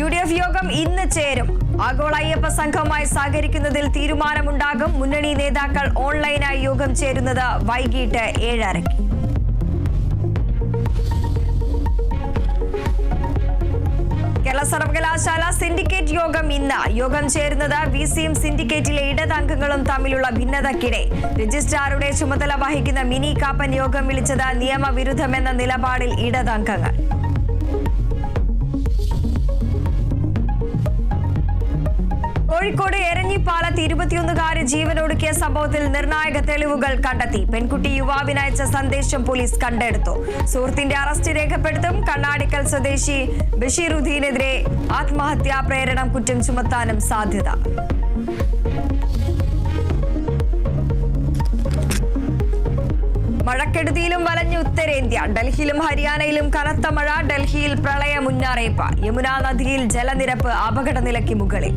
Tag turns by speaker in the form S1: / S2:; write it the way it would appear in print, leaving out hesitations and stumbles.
S1: UDF യോഗം ഇന്ന് ചേരും. ആഗോള അയ്യപ്പ സംഘവുമായി സഹകരിക്കുന്നതിൽ തീരുമാനമുണ്ടാകും. മുന്നണി നേതാക്കൾ ഓൺലൈനായി യോഗം ചേരുന്നത് വൈകിട്ട് 7:30. കേരള സർവകലാശാല സിൻഡിക്കേറ്റ് യോഗം ഇന്ന്. യോഗം ചേരുന്നത് VCM സിൻഡിക്കേറ്റിലെ ഇടതംഗങ്ങളും തമ്മിലുള്ള ഭിന്നതയ്ക്കിടെ. രജിസ്ട്രാറുടെ ചുമതല വഹിക്കുന്ന മിനി കാപ്പൻ യോഗം വിളിച്ചത് നിയമവിരുദ്ധമെന്ന നിലപാടിൽ ഇടതംഗങ്ങൾ. കോഴിക്കോട് എരഞ്ഞിപ്പാലത്ത് 21-കാരി ജീവനൊടുക്കിയ സംഭവത്തിൽ നിർണായക തെളിവുകൾ കണ്ടെത്തി. പെൺകുട്ടി യുവാവിനയച്ച സന്ദേശം പോലീസ് കണ്ടെടുത്തു. സുഹൃത്തിന്റെ അറസ്റ്റ് രേഖപ്പെടുത്തും. കണ്ണാടിക്കൽ സ്വദേശി ബഷീറുദ്ദീനെതിരെ ആത്മഹത്യാ പ്രേരണം കുറ്റം ചുമത്താനും സാധ്യത. മഴക്കെടുതിയിലും വലഞ്ഞ ഉത്തരേന്ത്യ. ഡൽഹിയിലും ഹരിയാനയിലും കനത്ത മഴ. ഡൽഹിയിൽ പ്രളയ മുന്നറിയിപ്പ്. യമുനാ നദിയിൽ ജലനിരപ്പ് അപകടനിലയ്ക്ക് മുകളിൽ.